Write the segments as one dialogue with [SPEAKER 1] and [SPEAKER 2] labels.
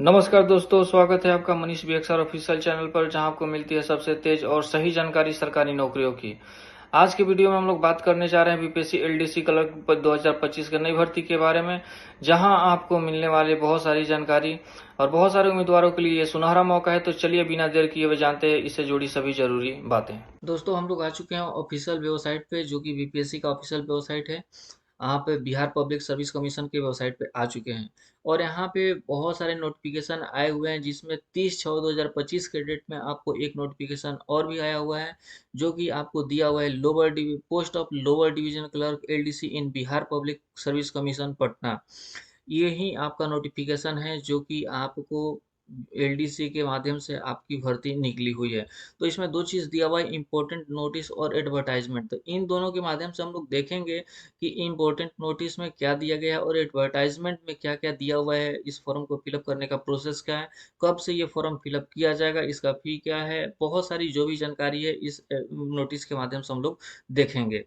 [SPEAKER 1] नमस्कार दोस्तों, स्वागत है आपका मनीष बीएक्सआर ऑफिशियल चैनल पर, जहां आपको मिलती है सबसे तेज और सही जानकारी सरकारी नौकरियों की। आज के वीडियो में हम लोग बात करने जा रहे हैं बीपीएससी एलडीसी क्लर्क 2025 के नई भर्ती के बारे में, जहां आपको मिलने वाले बहुत सारी जानकारी और बहुत सारे उम्मीदवारों के लिए ये सुनहरा मौका है। तो चलिए बिना देर किए हुए जानते हैं इससे जुड़ी सभी जरूरी बातें। दोस्तों, हम लोग आ चुके हैं ऑफिशियल वेबसाइट पे, जो कि बीपीएससी का ऑफिशियल वेबसाइट है। आप बिहार पब्लिक सर्विस कमीशन के वेबसाइट पे आ चुके हैं और यहाँ पे बहुत सारे नोटिफिकेशन आए हुए हैं, जिसमें 30/6/2025 के डेट में आपको एक नोटिफिकेशन और भी आया हुआ है, जो कि आपको दिया हुआ है post of lower division clerk LDC in Bihar public service commission Patna. ये ही आपका नोटिफिकेशन है जो कि आपको एलडीसी के माध्यम से आपकी भर्ती निकली हुई है। तो इसमें दो चीज़ दिया हुआ है, इम्पोर्टेंट नोटिस और एडवर्टाइजमेंट। तो इन दोनों के माध्यम से हम लोग देखेंगे कि इम्पोर्टेंट नोटिस में क्या दिया गया है और एडवर्टाइजमेंट में क्या क्या दिया हुआ है। इस फॉर्म को फिलअप करने का प्रोसेस क्या है, कब से ये फॉर्म फिलअप किया जाएगा, इसका फी क्या है, बहुत सारी जो भी जानकारी है इस नोटिस के माध्यम से हम लोग देखेंगे।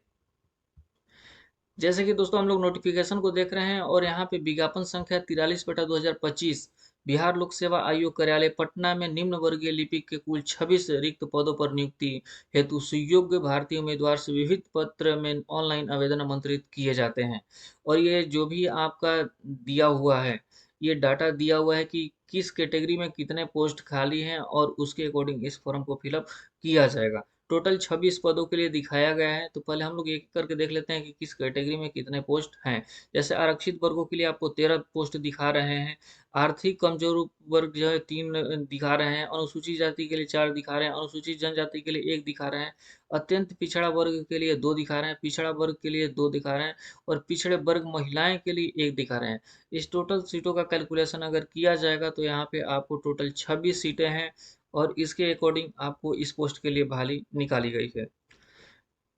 [SPEAKER 1] जैसे कि दोस्तों हम लोग नोटिफिकेशन को देख रहे हैं और यहाँ पे विज्ञापन संख्या 43/2025 बिहार लोक सेवा आयोग कार्यालय पटना में निम्न वर्गीय लिपिक के कुल 26 रिक्त पदों पर नियुक्ति हेतु सुयोग्य भारतीय उम्मीदवार से विविध पत्र में ऑनलाइन आवेदन आमंत्रित किए जाते हैं। और ये जो भी आपका दिया हुआ है, ये डाटा दिया हुआ है कि किस कैटेगरी में कितने पोस्ट खाली हैं और उसके अकॉर्डिंग इस फॉर्म को फिलअप किया जाएगा। टोटल 26 पदों के लिए दिखाया गया है। तो पहले हम लोग एक एक करके देख लेते हैं कि किस कैटेगरी में कितने पोस्ट हैं। जैसे आरक्षित वर्गों के लिए आपको 13 पोस्ट दिखा रहे हैं। आर्थिक कमजोर वर्ग जो है 3 दिखा रहे हैं। अनुसूचित जाति के लिए 4 दिखा रहे हैं। अनुसूचित जनजाति के लिए 1 दिखा रहे हैं। अत्यंत पिछड़ा वर्ग के लिए 2 दिखा रहे हैं। पिछड़ा वर्ग के लिए 2 दिखा रहे हैं और पिछड़े वर्ग महिलाएं के लिए 1 दिखा रहे हैं। इस टोटल सीटों का कैलकुलेशन अगर किया जाएगा तो यहाँ पे आपको टोटल 26 सीटें हैं और इसके अकॉर्डिंग आपको इस पोस्ट के लिए बहाली निकाली गई है।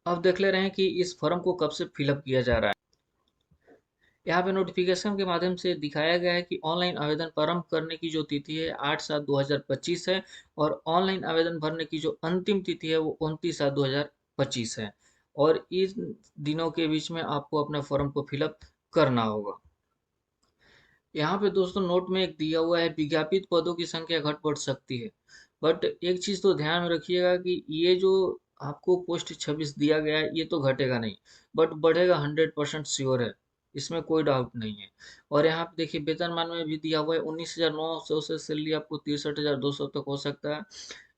[SPEAKER 1] अब देख ले रहे हैं कि इस फॉर्म को कब से फिलअप किया जा रहा है। यहाँ पे नोटिफिकेशन के माध्यम से दिखाया गया है कि ऑनलाइन आवेदन प्रारंभ करने की जो तिथि है 8/7/2025 है और ऑनलाइन आवेदन भरने की जो अंतिम तिथि है वो 29/7/2025 है। और इन दिनों के बीच में आपको अपने फॉर्म को फिलअप करना होगा। यहाँ पे दोस्तों नोट में एक दिया हुआ है, विज्ञापित पदों की संख्या घट बढ़ सकती है। बट एक चीज़ तो ध्यान में रखिएगा कि ये जो आपको पोस्ट 26 दिया गया है ये तो घटेगा नहीं, बट बढ़ेगा 100% श्योर है। इसमें कोई डाउट नहीं है। और यहाँ पे देखिए वेतनमान में भी दिया हुआ है 19,900 से सैलरी आपको 63,200 तक हो सकता है।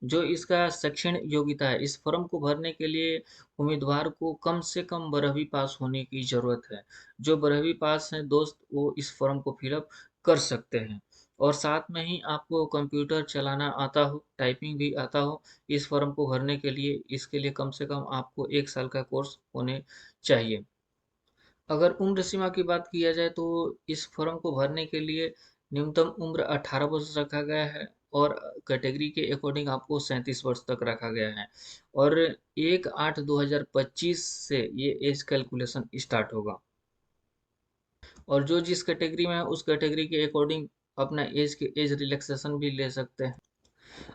[SPEAKER 1] जो इसका शैक्षणिक योग्यता है, इस फॉर्म को भरने के लिए उम्मीदवार को कम से कम 12वीं पास होने की ज़रूरत है। जो 12वीं पास हैं दोस्त, वो इस फॉर्म को फिलअप कर सकते हैं। और साथ में ही आपको कंप्यूटर चलाना आता हो, टाइपिंग भी आता हो। इस फॉर्म को भरने के लिए इसके लिए कम से कम आपको 1 साल का कोर्स होने चाहिए। अगर उम्र सीमा की बात किया जाए तो इस फॉर्म को भरने के लिए न्यूनतम उम्र 18 वर्ष रखा गया है और कैटेगरी के अकॉर्डिंग आपको 37 वर्ष तक रखा गया है। और 1/8/2025 से ये एज कैलकुलेशन स्टार्ट होगा और जो जिस कैटेगरी में है उस कैटेगरी के अकॉर्डिंग अपना एज रिलैक्सेशन भी ले सकते हैं।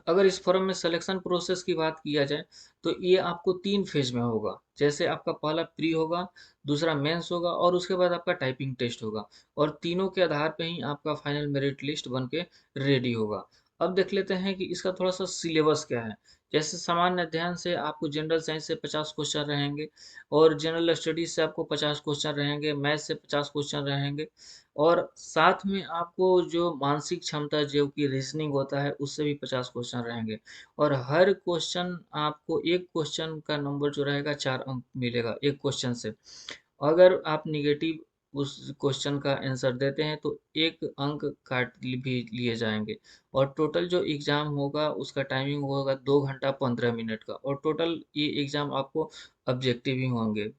[SPEAKER 1] अगर इस फॉर्म में सिलेक्शन प्रोसेस की बात किया जाए तो ये आपको 3 फेज में होगा। जैसे आपका पहला प्री होगा, दूसरा मेंस होगा और उसके बाद आपका टाइपिंग टेस्ट होगा। और तीनों के आधार पे ही आपका फाइनल मेरिट लिस्ट बन के रेडी होगा। अब देख लेते हैं कि इसका थोड़ा सा सिलेबस क्या है। जैसे सामान्य अध्ययन से आपको जनरल साइंस से 50 क्वेश्चन रहेंगे और जनरल स्टडीज से आपको 50 क्वेश्चन रहेंगे, मैथ से 50 क्वेश्चन रहेंगे और साथ में आपको जो मानसिक क्षमता जो कि रीजनिंग होता है उससे भी 50 क्वेश्चन रहेंगे। और हर क्वेश्चन आपको एक क्वेश्चन का नंबर जो रहेगा 4 अंक मिलेगा एक क्वेश्चन से। अगर आप निगेटिव उस क्वेश्चन का आंसर देते हैं तो 1 अंक काट भी लिए जाएंगे। और टोटल जो एग्ज़ाम होगा उसका टाइमिंग होगा 2 घंटा 15 मिनट का और टोटल ये एग्ज़ाम आपको ऑब्जेक्टिव ही होंगे।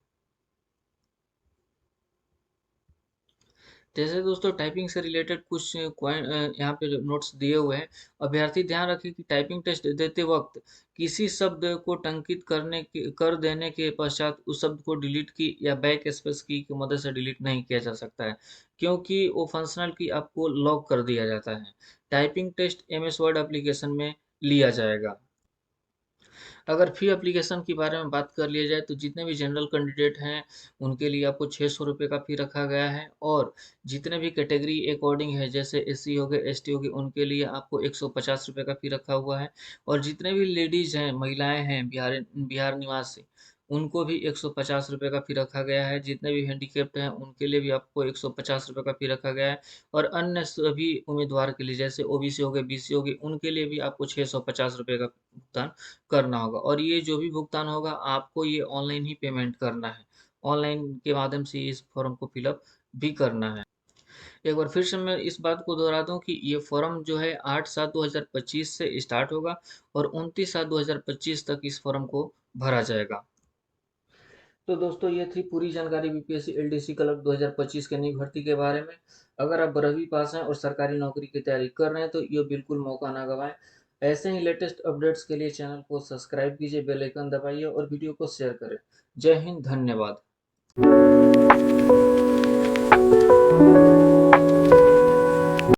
[SPEAKER 1] जैसे दोस्तों टाइपिंग से रिलेटेड कुछ यहाँ पे नोट्स दिए हुए हैं। अभ्यर्थी ध्यान रखें कि टाइपिंग टेस्ट देते वक्त किसी शब्द को टंकित कर देने के पश्चात उस शब्द को डिलीट की या बैक स्पेस की मदद से डिलीट नहीं किया जा सकता है, क्योंकि वो फंक्शनल की आपको लॉक कर दिया जाता है। Typing test MS Word application में लिया जाएगा। अगर फी एप्लीकेशन के बारे में बात कर लिया जाए तो जितने भी जनरल कैंडिडेट हैं उनके लिए आपको 600 रुपये का फी रखा गया है, और जितने भी कैटेगरी अकॉर्डिंग है जैसे एससी हो गए, एसटी हो गए, उनके लिए आपको 150 रुपये का फी रखा हुआ है। और जितने भी लेडीज हैं, महिलाएं हैं बिहार बिहार निवासी, उनको भी 150 रुपये का फी रखा गया है। जितने भी हैंडीकेप्ड हैं उनके लिए भी आपको 150 रुपये का फी रखा गया है। और अन्य सभी उम्मीदवार के लिए जैसे ओबीसी हो गए, बीसी हो गई, उनके लिए भी आपको 650 रुपये का भुगतान करना होगा। और ये जो भी भुगतान होगा आपको ये ऑनलाइन ही पेमेंट करना है, ऑनलाइन के माध्यम से इस फॉर्म को फिलअप भी करना है। एक बार फिर से मैं इस बात को दोहरा दूं कि ये फॉर्म जो है 8/7/2025 से स्टार्ट होगा और 29/7/2025 तक इस फॉर्म को भरा जाएगा। तो दोस्तों ये थी पूरी जानकारी बीपीएससी एलडीसी क्लर्क 2025 के नई भर्ती के बारे में। अगर आप 12वीं पास हैं और सरकारी नौकरी की तैयारी कर रहे हैं तो ये बिल्कुल मौका ना गवाएं। ऐसे ही लेटेस्ट अपडेट्स के लिए चैनल को सब्सक्राइब कीजिए, बेल आइकन दबाइए और वीडियो को शेयर करें। जय हिंद, धन्यवाद।